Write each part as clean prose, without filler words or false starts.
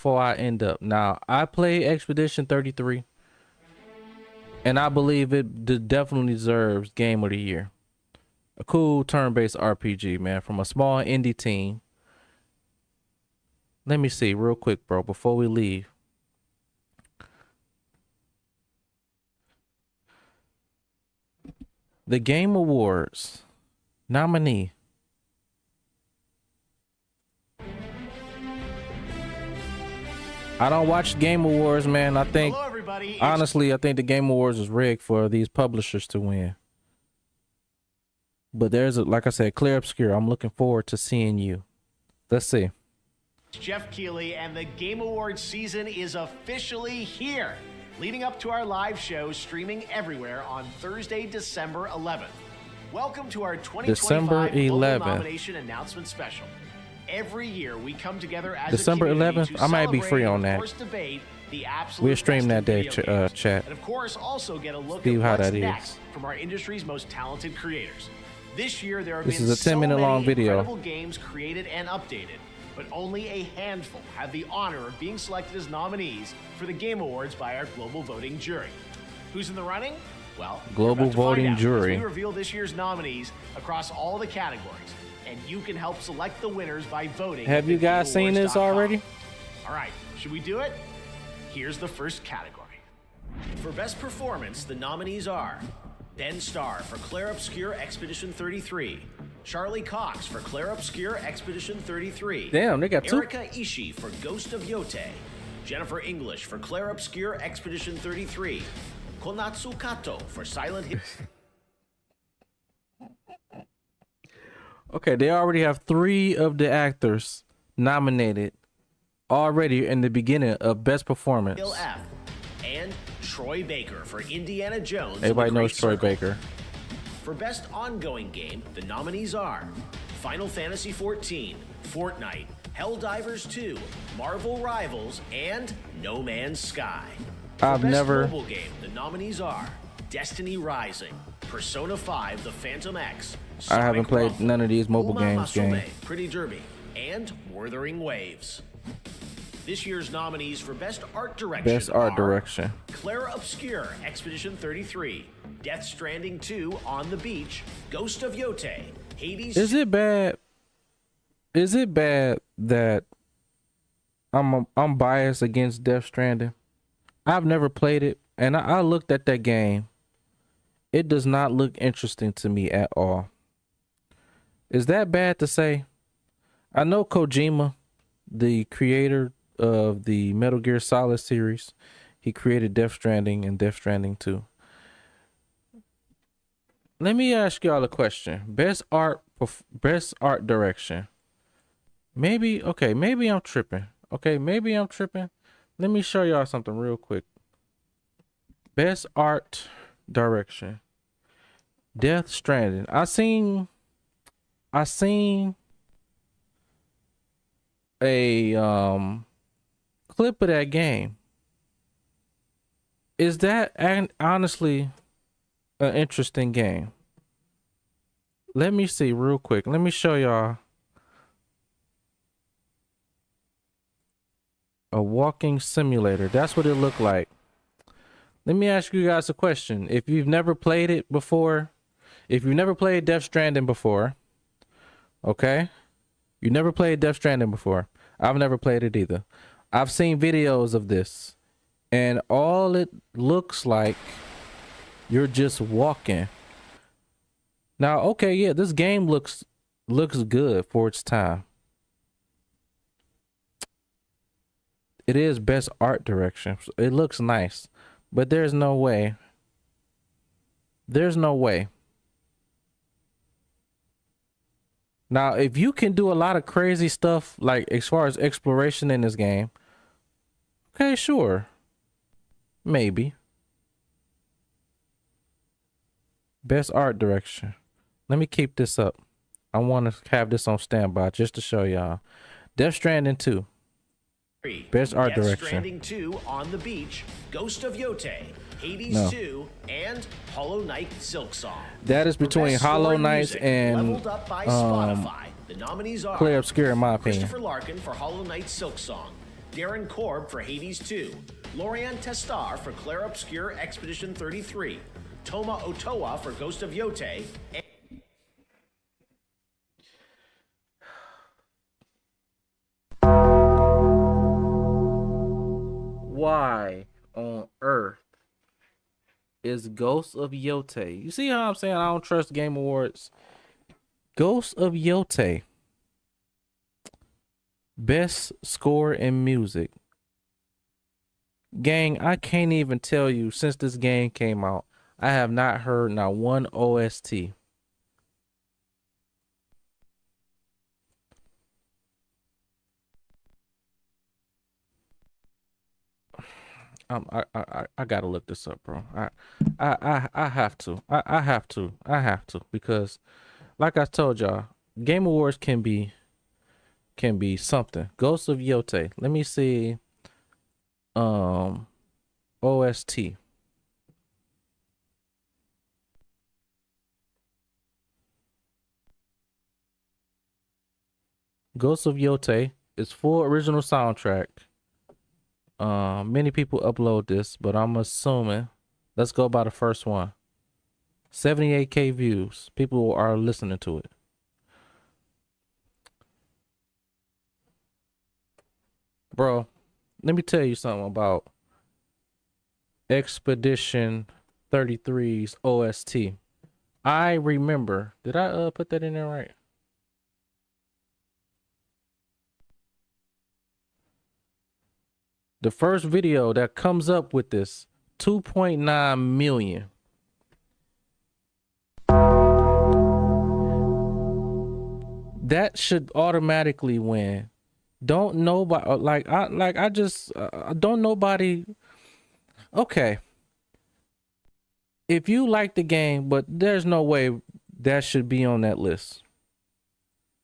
before I end up. Now, I play Expedition 33, and I believe it definitely deserves Game of the Year. A cool turn-based RPG, man, from a small indie team. Let me see real quick, bro, before we leave. The Game Awards nominee. I don't watch Game Awards, man. I think, honestly, I think the Game Awards is rigged for these publishers to win. But there's, like I said, Clear Obscure. I'm looking forward to seeing you. Let's see. Jeff Keighley, and the Game Awards season is officially here. Leading up to our live show streaming everywhere on Thursday, December 11th. Welcome to our 2025 Global Nomination Announcement Special. Every year we come together as December a 11th. I might be free on that. We'll stream that day, chat. And of course, also get a look See at how what's that next is. from our industry's most talented creators. This year there have This been is a 10-minute so long many video. incredible games created and updated, but only a handful have the honor of being selected as nominees for the Game Awards by our global voting jury. Who's in the running? Well, global you're about to find voting out as jury. we reveal this year's nominees across all the categories, and you can help select the winners by voting. Have you guys seen this already? All right, should we do it? Here's the first category. For Best Performance, the nominees are Ben Starr for Clair Obscur Expedition 33, Charlie Cox for Clair Obscur Expedition 33. Damn, they got two. Erika Ishii for Ghost of Yote, Jennifer English for Clair Obscur Expedition 33, Konatsu Kato for Silent Hill. Okay, they already have 3 of the actors nominated already in the beginning of Best Performance. F, and Troy Baker for Indiana Jones. Everybody knows Troy Baker. For Best Ongoing Game, the nominees are Final Fantasy XIV, Fortnite, Helldivers 2, Marvel Rivals, and No Man's Sky. For I've Best never- Mobile Game, the nominees are Destiny Rising, Persona 5, The Phantom X, I haven't Sonic played Ruffle, none of these mobile Uma games Musume, game. Pretty Derby, and Wuthering Waves. This year's nominees for Best Art Direction Best Art are Direction. Clair Obscur Expedition 33, Death Stranding 2, On the Beach, Ghost of Yote, Hades. Is it bad? Is it bad that I'm biased against Death Stranding? I've never played it, and I looked at that game. It does not look interesting to me at all. Is that bad to say? I know Kojima, the creator of the Metal Gear Solid series, he created Death Stranding and Death Stranding 2. Let me ask y'all a question. Best art direction. Maybe I'm tripping. Maybe I'm tripping. Let me show y'all something real quick. Best art direction. Death Stranding. I seen a clip of that game. Is that honestly an interesting game? Let me see real quick. Let me show y'all a walking simulator. That's what it looked like. Let me ask you guys a question. If you've never played it before, if you've never played Death Stranding before, okay? You never played Death Stranding before. I've never played it either. I've seen videos of this, and all it looks like, you're just walking. Now, okay, yeah, this game looks good for its time. It is best art direction. It looks nice, but there's no way. There's no way. Now, if you can do a lot of crazy stuff, like as far as exploration in this game, okay, sure. Maybe. Best art direction. Let me keep this up. I want to have this on standby just to show y'all. Death Stranding 2. Best art Death direction. Stranding 2, On the Beach, Ghost of Yote, Hades No. 2, and Hollow Knight Silk Song. That is For between Best Hollow Score Knight Music, and leveled up by Spotify. The nominees are Clair Obscur, in my opinion. Christopher Larkin for Hollow Knight Silk Song, Darren Korb for Hades 2, Lorian Testar for Claire Obscure Expedition 33, Toma Otoa for Ghost of Yote, and Why on earth is Ghost of Yote? You see how I'm saying I don't trust Game Awards? Ghost of Yote, best score in music. Gang, I can't even tell you since this game came out, I have not heard not one OST. I gotta look this up, bro. I have to. I have to. I have to, because like I told y'all, Game Awards can be something. Ghost of Yote. Let me see. OST. Ghost of Yote is full original soundtrack. Many people upload this, but I'm assuming, let's go by the first one. 78K views. People are listening to it. Bro, let me tell you something about Expedition 33's OST. I remember, did I put that in there right? The first video that comes up with this, 2.9 million. That should automatically win. Don't nobody don't nobody. Okay. If you like the game, but there's no way that should be on that list.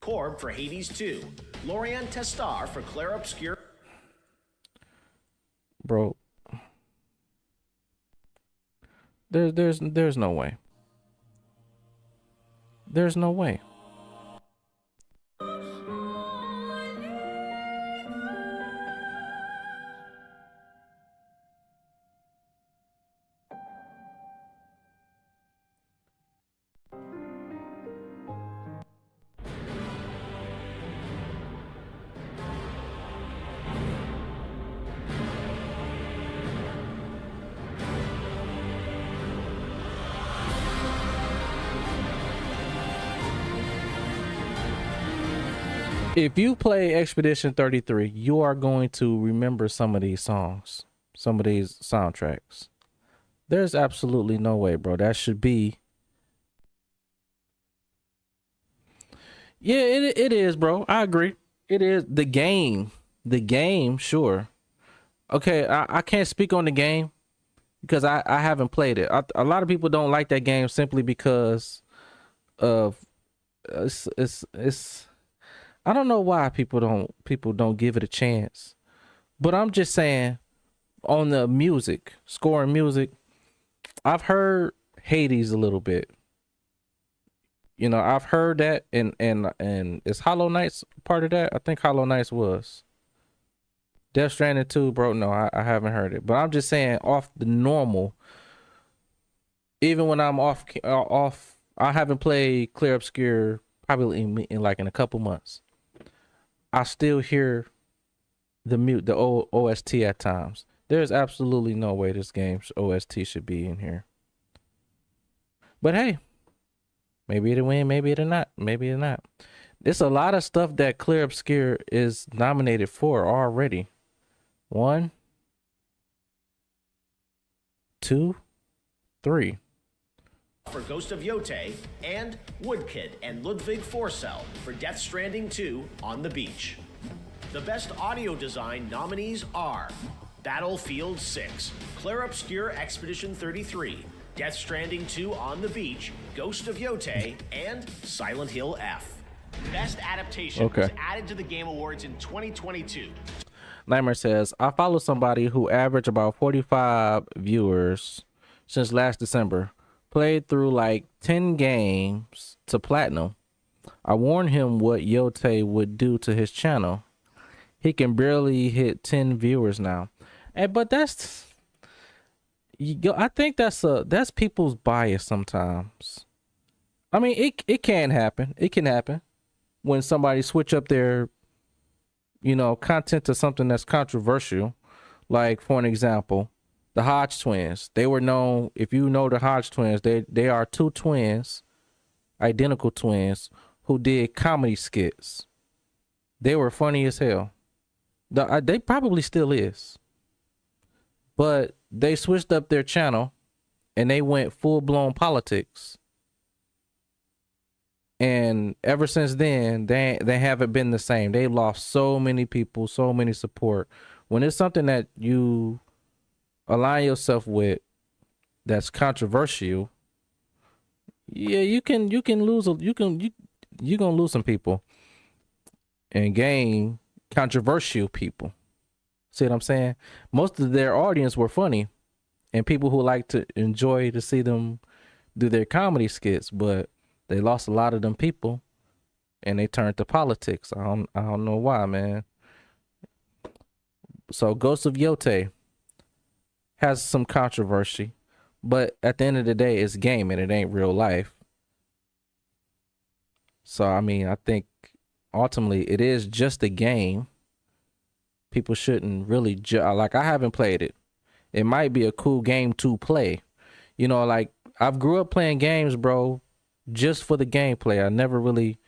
Korb for Hades 2, Lorian Testar for Claire Obscure. Bro, there's no way. There's no way. If you play Expedition 33, you are going to remember some of these songs, some of these soundtracks. There's absolutely no way, bro. That should be. Yeah, it is, bro. I agree. It is the game. The game, sure. Okay, I can't speak on the game because I haven't played it. A lot of people don't like that game simply because of it's I don't know why people don't give it a chance. But I'm just saying, on the music, scoring music, I've heard Hades a little bit. You know, I've heard that, and is Hollow Knight's part of that? I think Hollow Knight's was. Death Stranding 2, bro, no, I haven't heard it. But I'm just saying, off the normal, even when I'm off, I haven't played Clear Obscure probably in a couple months. I still hear the old OST at times. There's absolutely no way this game's OST should be in here. But hey, maybe it'll win, maybe it'll not. Maybe it'll not. There's a lot of stuff that Clear Obscure is nominated for already. 1, 2, 3. For Ghost of Yote, and Woodkid and Ludwig Forsell for Death Stranding 2 On the Beach. The best audio design nominees are Battlefield 6, Claire Obscure Expedition 33, Death Stranding 2 On the Beach, Ghost of Yote, and Silent Hill F. Best adaptation was added to the Game Awards in 2022. Nightmare says, I follow somebody who averaged about 45 viewers since last December. Played through like 10 games to platinum. I warned him what Yote would do to his channel. He can barely hit 10 viewers now. And but that's I think that's people's bias sometimes. I mean, it can happen. It can happen when somebody switch up their, content to something that's controversial. Like, for an example, the Hodge twins. They were known, if you know the Hodge twins, they are two twins, identical twins, who did comedy skits. They were funny as hell. They probably still is. But they switched up their channel and they went full blown politics. And ever since then, they haven't been the same. They lost so many people, so many support. When it's something that you align yourself with that's controversial, yeah, you can lose you're gonna lose some people and gain controversial people. See what I'm saying? Most of their audience were funny and people who like to enjoy to see them do their comedy skits, but they lost a lot of them people and they turned to politics. I don't know why, man. So Ghost of Yote has some controversy, but at the end of the day, it's gaming. It ain't real life. So, I mean, I think ultimately it is just a game. People shouldn't really like, I haven't played it. It might be a cool game to play. Like, I've grew up playing games, bro, just for the gameplay. I never really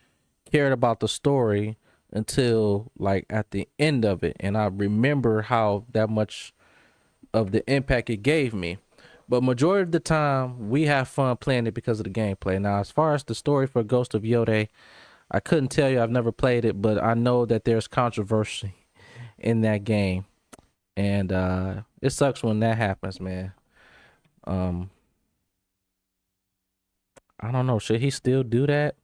cared about the story until like at the end of it, and I remember how that much of the impact it gave me. But majority of the time, we have fun playing it because of the gameplay. Now, as far as the story for Ghost of Yote, I couldn't tell you. I've never played it, but I know that there's controversy in that game, and it sucks when that happens, man. I don't know. Should he still do that?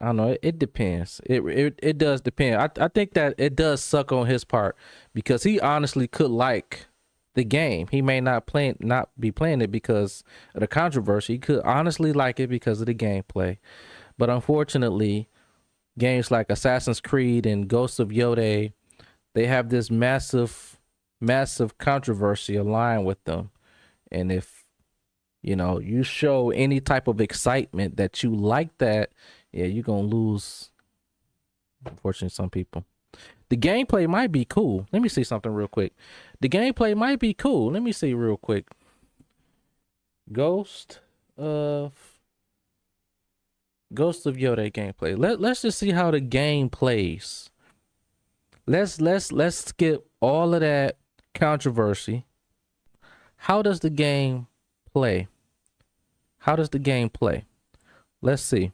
I don't know. It depends. It does depend. I think that it does suck on his part because he honestly could like the game. He may not be playing it because of the controversy. He could honestly like it because of the gameplay. But unfortunately, games like Assassin's Creed and Ghosts of Yote, they have this massive controversy aligned with them. And if you show any type of excitement that you like that, yeah, you're gonna lose, unfortunately, some people. The gameplay might be cool. Let me see something real quick. The gameplay might be cool. Let me see real quick. Ghost of Yote gameplay. Let's just see how the game plays. Let's skip all of that controversy. How does the game play? Let's see.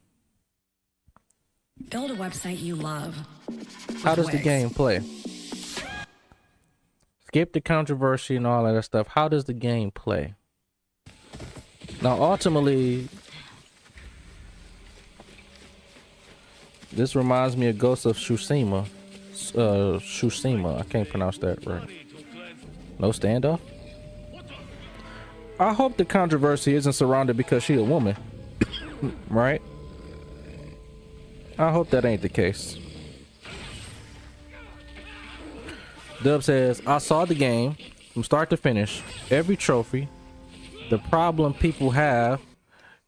Build a website you love. How does the game play? Skip the controversy and all of that stuff. How does the game play? Now, ultimately, this reminds me of Ghost of Tsushima. Tsushima. I can't pronounce that right. No standoff? I hope the controversy isn't surrounded because she's a woman. Right? I hope that ain't the case. Dub says, I saw the game from start to finish, every trophy. The problem people have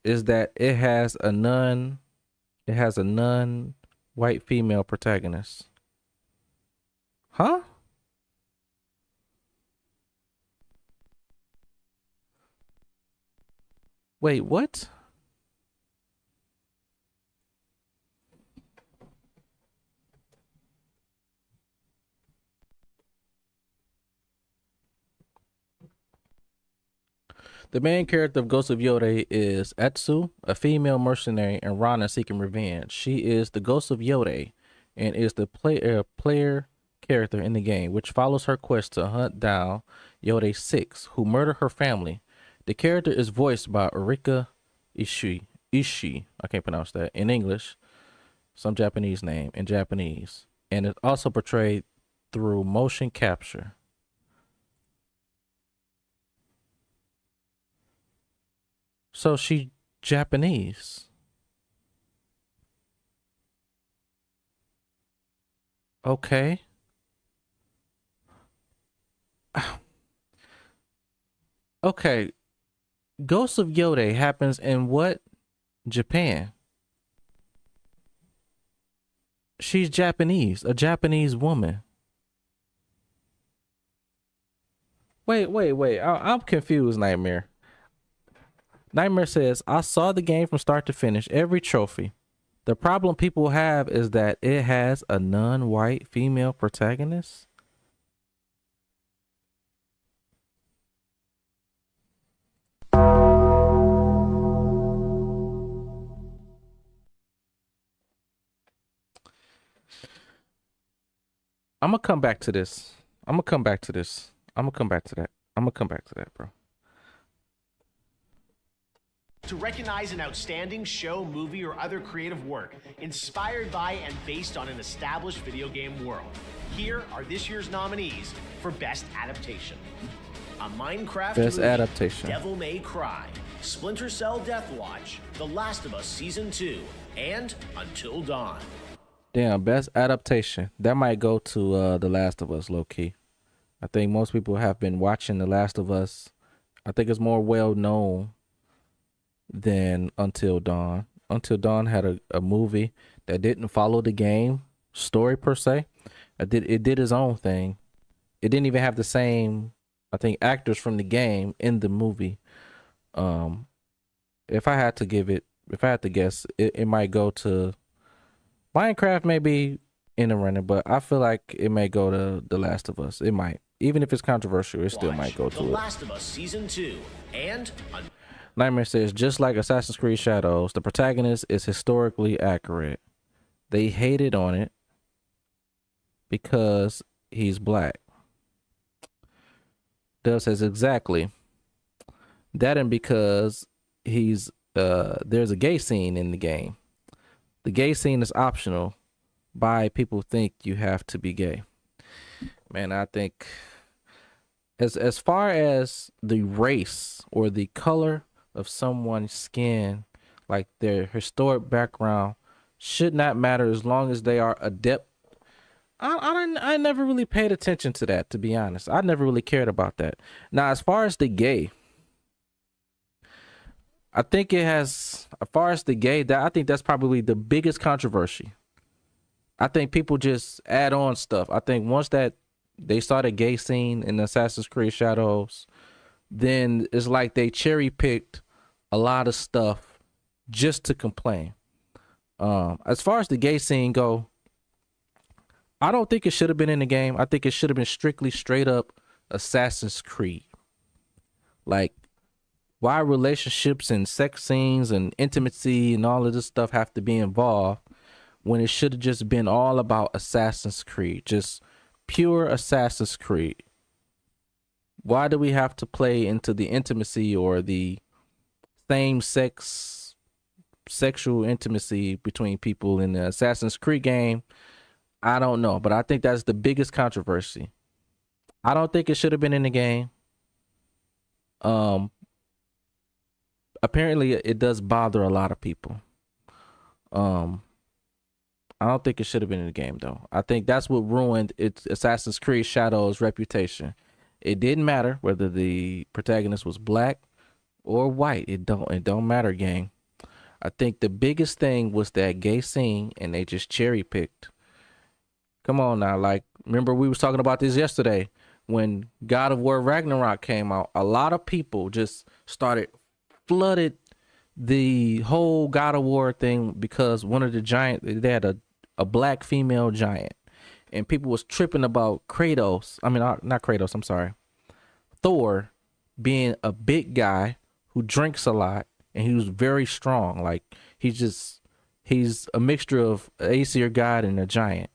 is that it has a non-white female protagonist. Huh? Wait, what? The main character of Ghost of Yote is Etsu, a female mercenary and Rana seeking revenge. She is the Ghost of Yote and is the player character in the game, which follows her quest to hunt down Yote 6, who murder her family. The character is voiced by Urika Ishii. I can't pronounce that in English. Some Japanese name in Japanese. And it's also portrayed through motion capture. So she Japanese. Okay. Okay. Ghost of Yode happens in what? Japan. She's Japanese, a Japanese woman. Wait. I'm confused, Nightmare. Nightmare says, I saw the game from start to finish, every trophy. The problem people have is that it has a non-white female protagonist. I'm gonna come back to this. I'm gonna come back to this. I'm gonna come back to that. I'm gonna come back to that, bro. To recognize an outstanding show, movie, or other creative work inspired by and based on an established video game world. Here are this year's nominees for Best Adaptation. A Minecraft Best movie, adaptation. Devil May Cry, Splinter Cell Death Watch, The Last of Us Season 2, and Until Dawn. Damn, best adaptation. That might go to The Last of Us, low key. I think most people have been watching The Last of Us. I think it's more well known than Until Dawn. Until Dawn had a movie that didn't follow the game story per se. It did its own thing. It didn't even have the same, I think, actors from the game in the movie. If I had to guess, it might go to Minecraft, maybe in the running, but I feel like it may go to The Last of Us. It might. Even if it's controversial, it still might go to The Last of Us Season 2 and Nightmare says, just like Assassin's Creed Shadows, the protagonist is historically accurate. They hated on it because he's black. Dove says, exactly. That and because he's there's a gay scene in the game. The gay scene is optional. By people think you have to be gay. Man, I think as far as the race or the color of someone's skin, like their historic background, should not matter as long as they are adept. I never really paid attention to that, to be honest. I never really cared about that. Now, as far as the gay, I think as far as the gay, I think that's probably the biggest controversy. I think people just add on stuff. I think once that they saw the gay scene in Assassin's Creed Shadows, then it's like they cherry picked a lot of stuff just to complain. As far as the gay scene go, I don't think it should have been in the game. I think it should have been strictly straight up Assassin's Creed. Like, why relationships and sex scenes and intimacy and all of this stuff have to be involved when it should have just been all about Assassin's Creed, just pure Assassin's Creed? Why do we have to play into the intimacy or the same sex, sexual intimacy between people in the Assassin's Creed game? I don't know, but I think that's the biggest controversy. I don't think it should have been in the game. Apparently it does bother a lot of people. I don't think it should have been in the game though. I think that's what ruined its Assassin's Creed Shadows reputation. It didn't matter whether the protagonist was black or white. It don't matter, gang. I think the biggest thing was that gay scene, and they just cherry picked. Come on now, like, remember we was talking about this yesterday when God of War Ragnarok came out. A lot of people just flooded the whole God of War thing because one of the they had a black female giant, and people was tripping about Kratos. I mean, not Kratos, I'm sorry. Thor being a big guy who drinks a lot, and he was very strong. Like, he's a mixture of an Aesir god and a giant.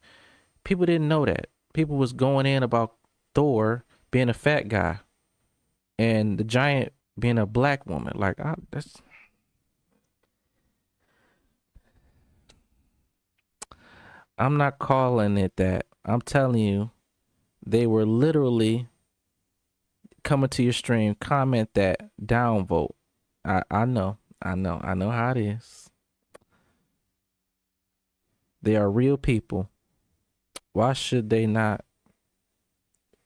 People didn't know that. People was going in about Thor being a fat guy and the giant being a black woman. Like, I'm not calling it that. I'm telling you, they were literally coming to your stream, comment that, downvote. I know how it is. They are real people. Why should they not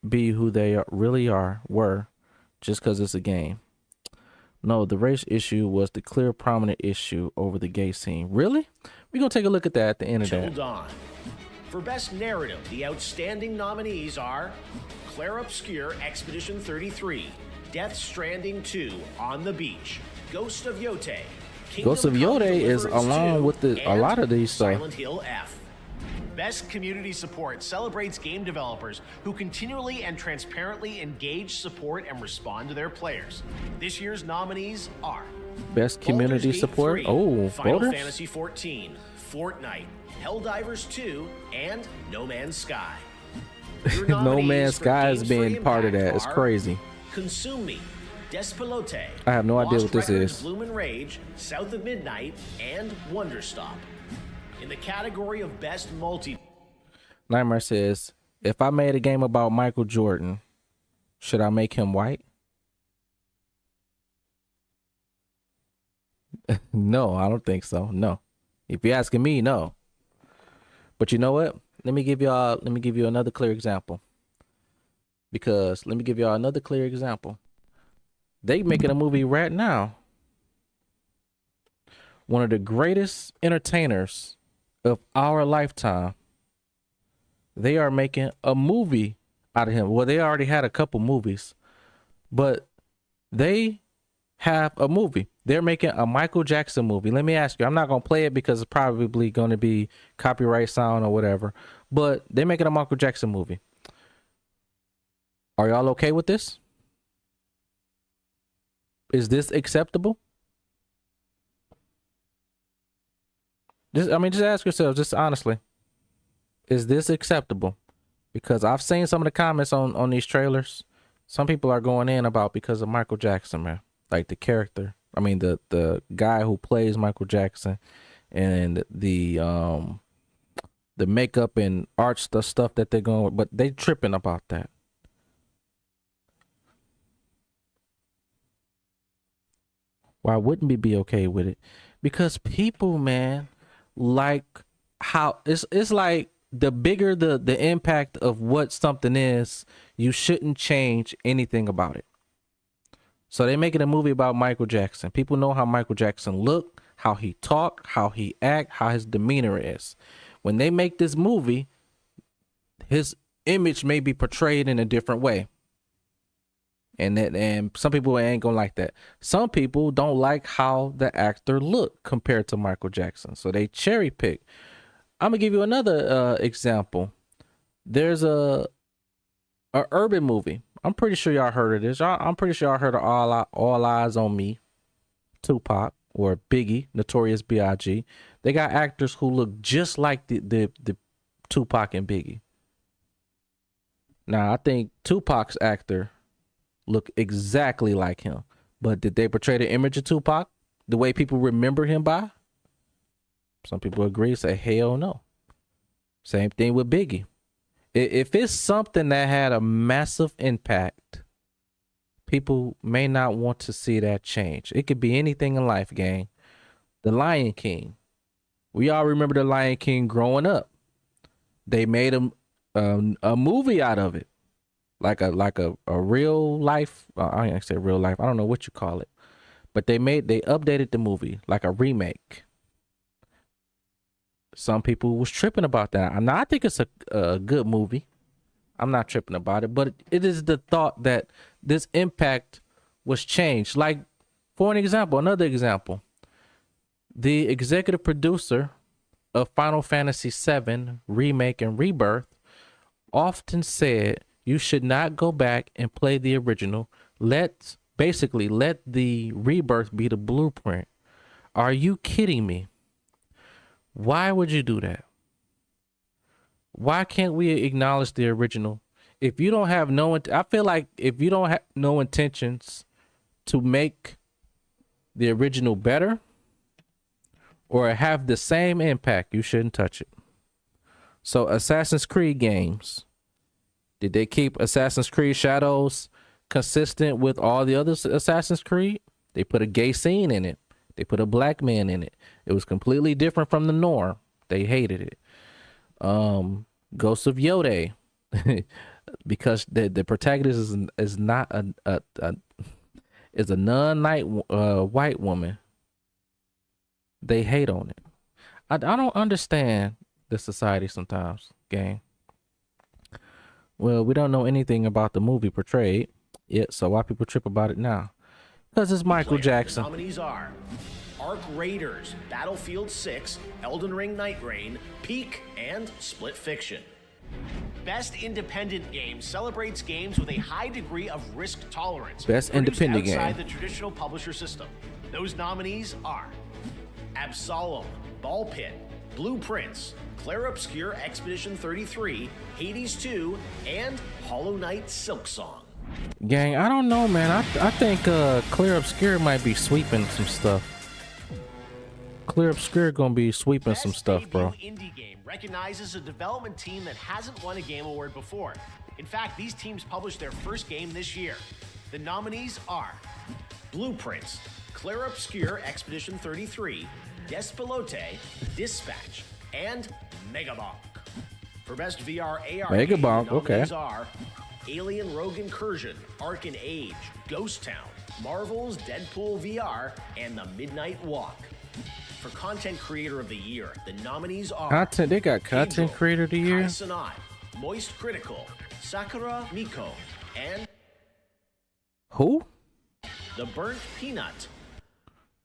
be who they were, just because it's a game? No, the race issue was the clear prominent issue over the gay scene. Really? We're going to take a look at that at the end of Till that. Dawn. For Best Narrative, the outstanding nominees are Claire Obscure, Expedition 33, Death Stranding 2, On the Beach, Ghost of Yote, Ghost of Yote is along with a lot of these stuff. Silent Hill F. Best Community Support celebrates game developers who continually and transparently engage, support, and respond to their players. This year's nominees are Best Community Baldur's Gate Support. 3, Oh, Final voters? Fantasy 14, Fortnite, Helldivers 2, and No Man's Sky. Your No nominees Man's for Sky is Games being for part of Impact that. It's are crazy. Consume Me, Despelote. I have no idea Lost what this Records, is. Bloom and Rage, South of Midnight, and Wonderstop. In the category of Best Multi. Nightmare says, if I made a game about Michael Jordan, should I make him white? No, I don't think so. No. If you're asking me, no. But you know what? Let me give you another clear example. Because let me give y'all another clear example. They making a movie right now. One of the greatest entertainers of our lifetime. They are making a movie out of him. Well, they already had a couple movies, but they have a movie. They're making a Michael Jackson movie. Let me ask you, I'm not going to play it because it's probably going to be copyright sound or whatever, but they're making a Michael Jackson movie. Are y'all okay with this? Is this acceptable? Just ask yourselves, just honestly. Is this acceptable? Because I've seen some of the comments on these trailers. Some people are going in about because of Michael Jackson, man. Like the character. I mean the guy who plays Michael Jackson and the makeup and art stuff that they're going with, but they tripping about that. Why wouldn't we be okay with it? Because people, man, like how it's like the bigger the impact of what something is, you shouldn't change anything about it. So they making a movie about Michael Jackson. People know how Michael Jackson looked, how he talked, how he act, how his demeanor is. When they make this movie, his image may be portrayed in a different way. And some people ain't gonna like that. Some people don't like how the actor looked compared to Michael Jackson. So they cherry pick. I'm gonna give you another example. There's a urban movie. I'm pretty sure y'all heard of this. I'm pretty sure y'all heard of All Eyes on Me, Tupac or Biggie, Notorious B.I.G. They got actors who look just like the Tupac and Biggie. Now I think Tupac's actor look exactly like him, but did they portray the image of Tupac the way people remember him by? Some people agree, say hell no. Same thing with Biggie. If it's something that had a massive impact, people may not want to see that change. It could be anything in life, gang. The Lion King. We all remember The Lion King growing up. They made a movie out of it. Like a real life, I ain't say real life, I don't know what you call it. But they updated the movie like a remake. Some people was tripping about that. Now I think it's a good movie. I'm not tripping about it, but it is the thought that this impact was changed. Like, for an example, another example, the executive producer of Final Fantasy VII Remake and Rebirth often said you should not go back and play the original. Let the rebirth be the blueprint. Are you kidding me? Why would you do that? Why can't we acknowledge the original? If you don't have I feel like if you don't have no intentions to make the original better or have the same impact, you shouldn't touch it. So Assassin's Creed games, did they keep Assassin's Creed Shadows consistent with all the other Assassin's Creed? They put a gay scene in it. They put a black man in it. It was completely different from the norm. They hated it. Ghost of Yode, because the protagonist is not is a non-night white woman. They hate on it. I don't understand the society sometimes, gang. Well, we don't know anything about the movie portrayed yet, so why people trip about it now? Because it's Michael Jackson. The nominees are Ark Raiders, Battlefield 6, Elden Ring Night Rain, Peak, and Split Fiction. Best Independent Game celebrates games with a high degree of risk tolerance. Best Independent Game outside the traditional publisher system. Those nominees are Absolem, Ball Pit, Blueprints, Clair Obscur Expedition 33, Hades 2, and Hollow Knight Silksong. Gang, I don't know, man. I think Clair Obscur might be sweeping some stuff. Clair Obscur gonna be sweeping some stuff, bro. Indie game recognizes a development team that hasn't won a game award before. In fact, these teams published their first game this year. The nominees are Blueprints, Clair Obscur Expedition 33, Despilote, Dispatch, and Megabonk. For best VR AR Megabonk, game, the nominees okay. are Alien Rogue Incursion, Arcan Age, Ghost Town, Marvel's Deadpool VR, and The Midnight Walk. For Content Creator of the Year, the nominees are Content, they got Content Angel, Creator of the Year. Kai Sanai, Moist Critical, Sakura Miko, and Who? The Burnt Peanut.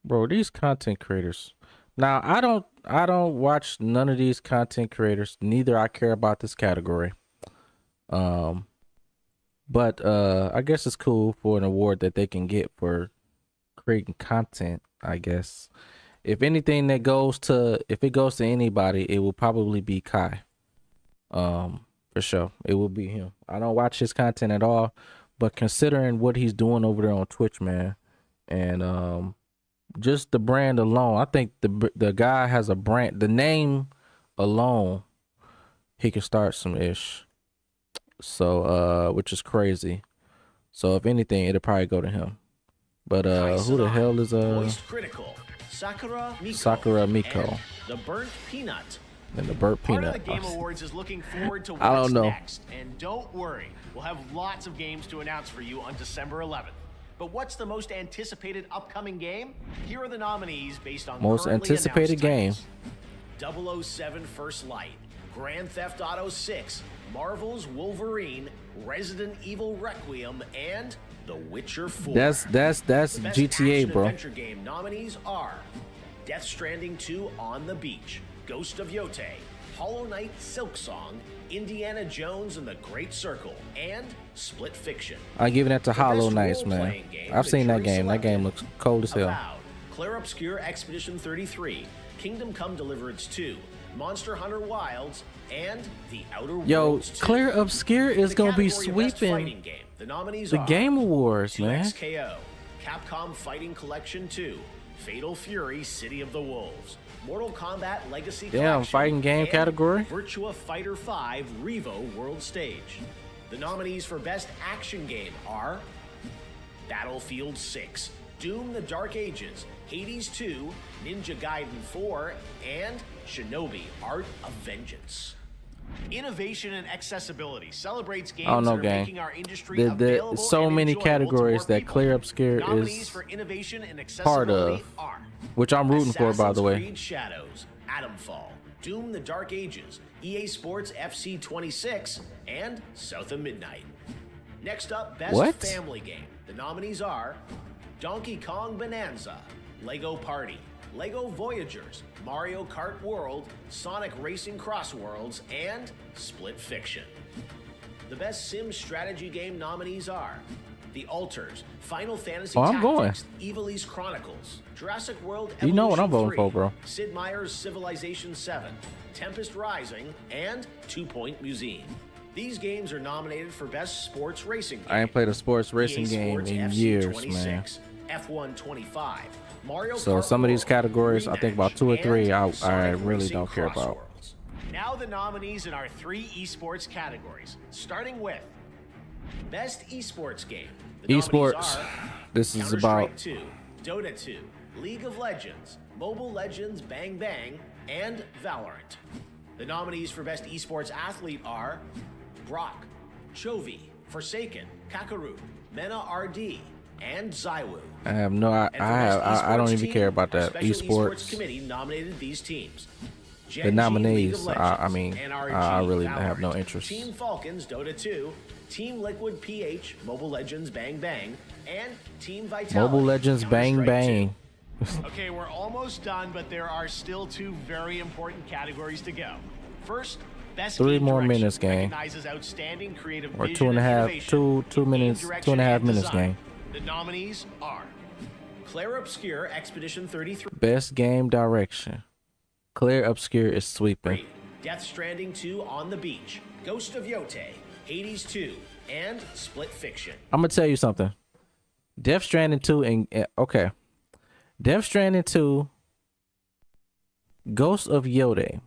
Bro, these content creators. Now, I don't watch none of these content creators. Neither I care about this category. But I guess it's cool for an award that they can get for creating content, I guess. If anything if it goes to anybody, it will probably be Kai. For sure. It will be him. I don't watch his content at all, but considering what he's doing over there on Twitch, man, and just the brand alone, I think the guy has a brand. The name alone, he can start some ish. So which is crazy. So if anything, it'll probably go to him. But who the hell is Moist Critical, Sakura Miko, and The Burnt Peanut. and the Burnt Part Peanut? of the Game Awards is looking forward to what's I don't know. next. And don't worry, we'll have lots of games to announce for you on December 11th. But what's the most anticipated upcoming game? Here are the nominees based on Most currently anticipated announced game. titles. 007 First Light, Grand Theft Auto 6, Marvel's Wolverine, Resident Evil Requiem, and The Witcher 4. That's The best GTA, action bro. adventure game nominees are Death Stranding 2 On the Beach, Ghost of Yotei, Hollow Knight Silksong, Indiana Jones and the Great Circle, and Split Fiction. I'm giving that to The Hollow best Knights, man. role-playing game, I've the seen that jury game. That game selected looks cold as hell. Avowed, Clair Obscur Expedition 33, Kingdom Come Deliverance 2, Monster Hunter Wilds, and The Outer Yo, Worlds 2. Clair Obscur is The gonna be category of best sweeping fighting game, the nominees the are Game Awards, man. 2XKO, Capcom Fighting Collection 2, Fatal Fury City of the Wolves, Mortal Kombat Legacy Damn, Collection, fighting game and category? Virtua Fighter 5 Revo World Stage. The nominees for Best Action Game are Battlefield 6, Doom the Dark Ages, Hades 2, Ninja Gaiden 4, and Shinobi Art of Vengeance. Innovation and accessibility celebrates games I don't know, that are gang. making our industry available So and many enjoyable to categories more that people. Clair Obscur Nominees is for innovation and part accessibility of, are which I'm rooting for, by the Assassin's way. Creed Shadows, Atomfall, Doom the Dark Ages, EA Sports FC 26, and South of Midnight. Next up, Best What? Family Game. The nominees are Donkey Kong Bonanza, Lego Party, Lego Voyagers, Mario Kart World, Sonic Racing Cross Worlds, and Split Fiction. The Best Sim Strategy Game nominees are The Alters, Final Fantasy Oh, I'm Tactics, Evilise Chronicles, Jurassic World You know what I'm Evolution voting 3, for, bro. Sid Meier's Civilization 7, Tempest Rising, and 2 Point Museum. These games are nominated for Best Sports Racing Game. I ain't played a sports racing EA game Sports in FC years, 26, F1 25, Mario So Kart some of these World, categories, I think about 2 or 3, and I Sonic really Racing don't care about. Crossworlds. Now the nominees in our 3 esports categories, starting with Best Esports Game. The nominees Esports. are This is Counter-Strike about 2, Dota 2, League of Legends, Mobile Legends Bang Bang, and Valorant. The nominees for Best Esports Athlete are Brock, Chovy, Forsaken, Kakaru, Mena RD, and Zywoo. I have no. I don't even care about that. Esports committee nominated these teams. The nominees. I really Valorant, have no interest. Team Falcons, Dota 2, Team Liquid PH, Mobile Legends Bang Bang, and Team Vitality. Mobile Legends Bang Bang. Okay, we're almost done, but there are still 2 very important categories to go. First, Best 3 Game more Direction minutes, game. recognizes outstanding creative Or vision 2.5. and innovation 2 in minutes. game direction 2.5 and minutes, design. game. The nominees are Claire Obscure Expedition 33. Best game direction. Claire Obscure is sweeping. Death Stranding 2 On the Beach, Ghost of Yote, Hades 2, and Split Fiction. I'm gonna tell you something. Death Stranding 2 and okay. Death Stranding 2, Ghost of Yote.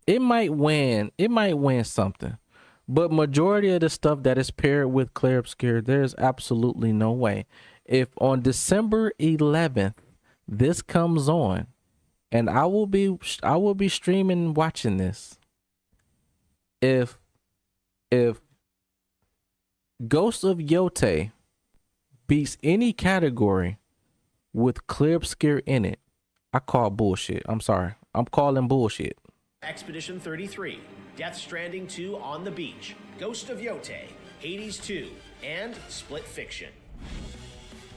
It might win. It might win something. But majority of the stuff that is paired with Claire Obscure, there's absolutely no way. If on December 11th this comes on, and I will be streaming watching this. If Ghost of Yote beats any category with Claire Obscure in it, I call bullshit. I'm sorry. I'm calling bullshit. Expedition 33, Death Stranding 2 On the Beach, Ghost of Yote, Hades 2, and Split Fiction.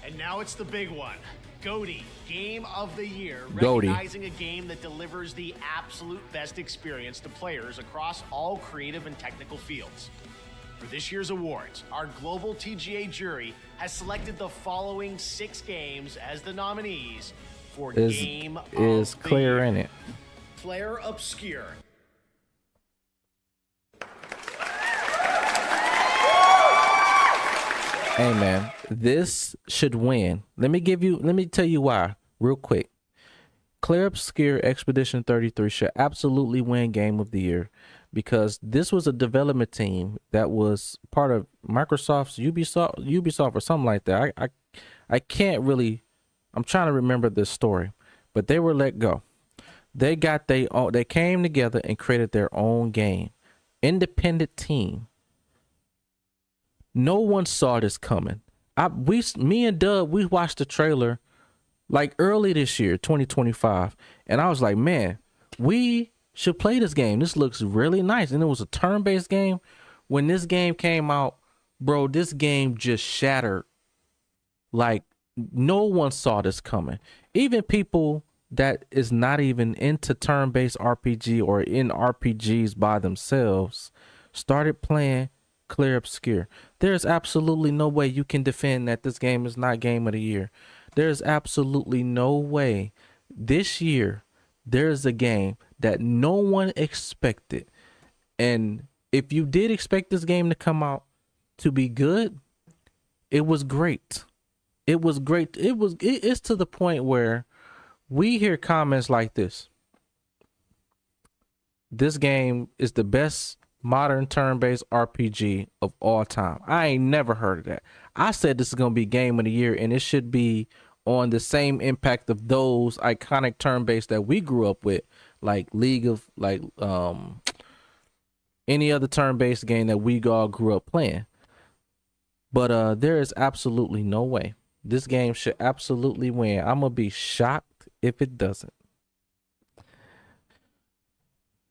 And now it's the big one. GOTY, Game of the Year, GOTY. recognizing a game that delivers the absolute best experience to players across all creative and technical fields. For this year's awards, our global TGA jury has selected the following 6 games as the nominees for Game of the Year. Is Claire in it? Claire Obscure. Hey man, this should win. Let me tell you why real quick. Claire Obscure Expedition 33 should absolutely win Game of the Year because this was a development team that was part of Microsoft's Ubisoft or something like that. I can't really, I'm trying to remember this story, but they were let go. They came together and created their own game. Independent team. No one saw this coming. Me and Dub, we watched the trailer like early this year, 2025. And I was like, man, we should play this game. This looks really nice. And it was a turn-based game. When this game came out, bro, this game just shattered. Like, no one saw this coming. Even people that is not even into turn-based RPG or in RPGs by themselves started playing Claire Obscure. There's absolutely no way you can defend that this game is not Game of the Year. There's absolutely no way this year there's a game that no one expected. And if you did expect this game to come out to be good, it was great. It was great. It's to the point where we hear comments like this. This game is the best modern turn-based RPG of all time. I ain't never heard of that. I said this is going to be Game of the Year, and it should be on the same impact of those iconic turn-based that we grew up with, like League of, like any other turn-based game that we all grew up playing. But there is absolutely no way. This game should absolutely win. I'm going to be shocked if it doesn't.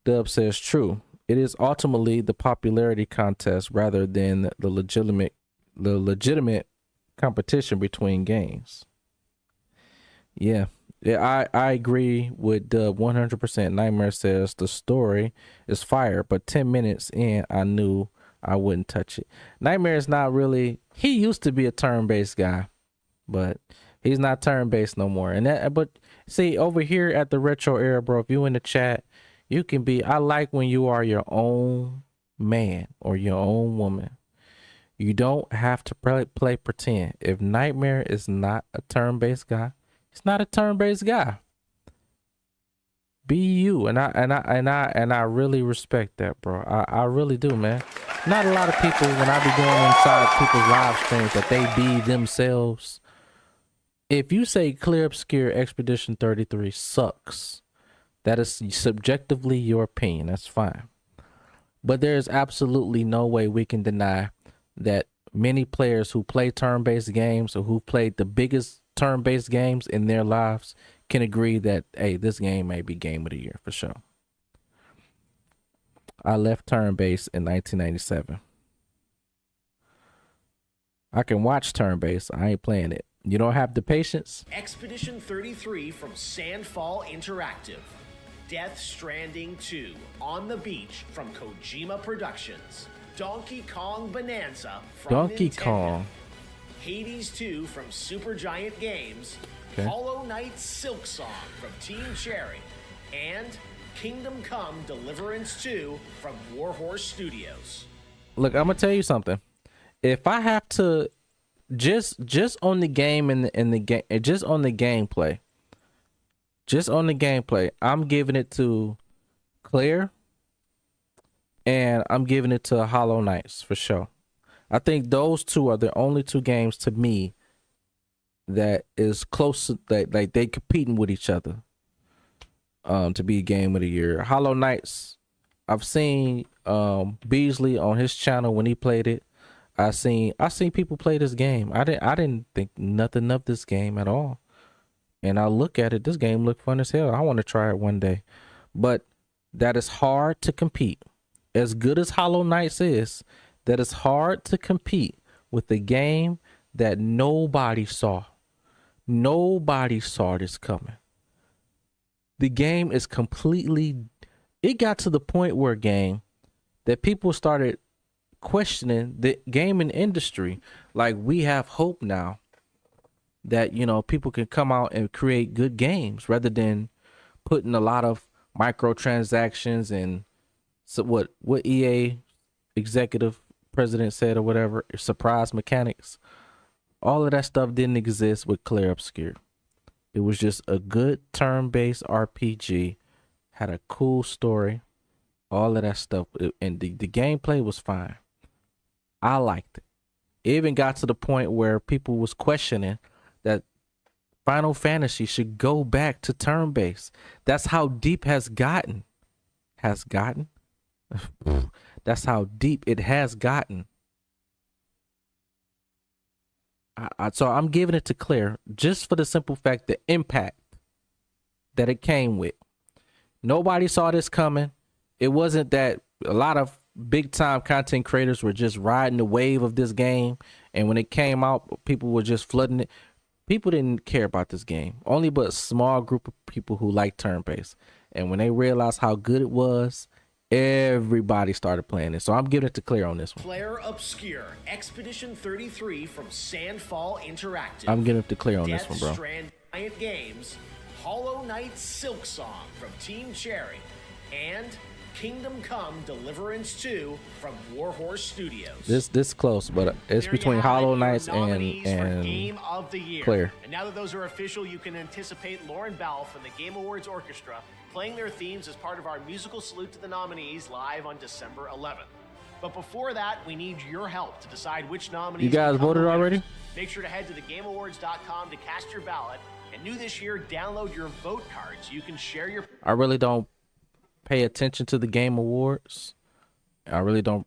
Dub says true. It is ultimately the popularity contest rather than the legitimate competition between games. Yeah, I agree with Dub 100%. Nightmare says the story is fire, but 10 minutes in, I knew I wouldn't touch it. Nightmare is not really. He used to be a turn-based guy, but he's not turn-based no more. And that, but see over here at the Retro Era, bro. If you in the chat. You can be, I like when you are your own man or your own woman. You don't have to play pretend. If Nightmare is not a turn-based guy, he's not a turn-based guy. Be you. And I really respect that, bro. I really do, man. Not a lot of people, when I be going inside people's live streams, that they be themselves. If you say Clear Obscure Expedition 33 sucks, That is subjectively your opinion. That's fine. But there is absolutely no way we can deny that many players who play turn-based games or who played the biggest turn-based games in their lives can agree that, hey, this game may be game of the year for sure. I left turn-based in 1997. I can watch turn-based. I ain't playing it. You don't have the patience? Expedition 33 from Sandfall Interactive. Death Stranding 2 On the Beach from Kojima Productions. Donkey Kong Bonanza from Donkey Nintendo. Kong. Hades 2 from Supergiant Games. Okay. Hollow Knight Silk Song from Team Cherry. And Kingdom Come Deliverance 2 from Warhorse Studios. Look, I'm gonna tell you something. If I have to just on the game and the game, just on the gameplay, I'm giving it to Claire, and I'm giving it to Hollow Knights for sure. I think those two are the only two games to me that is close to, that like they competing with each other to be game of the year. Hollow Knights, I've seen Beasley on his channel when he played it. I seen people play this game. I didn't think nothing of this game at all. And I look at it, this game looked fun as hell. I want to try it one day. But that is hard to compete. As good as Hollow Knights is, that is hard to compete with the game that nobody saw. Nobody saw this coming. The game is completely, it got to the point where that people started questioning the gaming industry. Like, we have hope now that, you know, people can come out and create good games rather than putting a lot of microtransactions and so what EA executive president said or whatever, surprise mechanics. All of that stuff didn't exist with Clair Obscur. It was just a good turn-based RPG, had a cool story, all of that stuff, and the gameplay was fine. I liked it. It even got to the point where people was questioning that Final Fantasy should go back to turn-based. That's how deep has gotten. That's how deep it has gotten. So I'm giving it to Claire just for the simple fact, the impact that it came with. Nobody saw this coming. It wasn't that a lot of big time content creators were just riding the wave of this game, and when it came out, people were just flooding it. People didn't care about this game. Only but a small group of people who like turn-based. And when they realized how good it was, everybody started playing it. So I'm giving it to Claire on this one. Clair Obscur, Expedition 33 from Sandfall Interactive. I'm giving it to Claire on Death this one, bro. Stranding Games, Hollow Knight Silk Song from Team Cherry, and Kingdom Come Deliverance 2 from Warhorse Studios. This close, but it's between Hollow Knights and Game of the Year. Claire. And now that those are official, you can anticipate Lauren Balfe and the Game Awards Orchestra playing their themes as part of our musical salute to the nominees live on December 11th. But before that, we need your help to decide which nominees. You guys become voted the winners. already? Make sure to head to thegameawards.com to cast your ballot. And new this year, download your vote card so you can share your. I really don't pay attention to the Game Awards. I really don't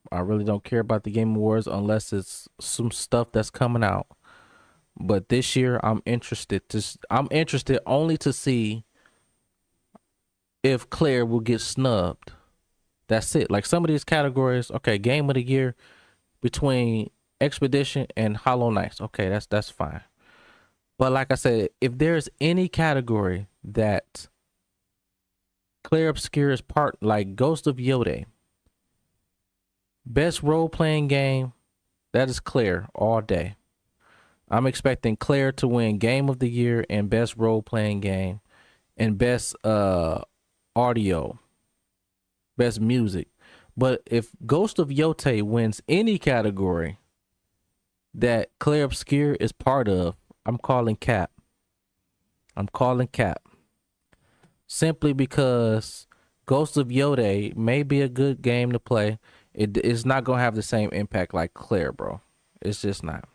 care about the Game Awards unless it's some stuff that's coming out. But this year I'm interested only to see if Claire will get snubbed. That's it. Like some of these categories, okay, Game of the Year between Expedition and Hollow Knights. Okay, that's fine. But like I said, if there's any category that Clair Obscur is part, like Ghost of Yode, best role-playing game, that is Claire all day. I'm expecting Claire to win Game of the Year and best role-playing game and best audio, best music. But if Ghost of Yode wins any category that Clair Obscur is part of, I'm calling cap. Simply because Ghost of Yode may be a good game to play. It's not going to have the same impact like Claire, bro. It's just not.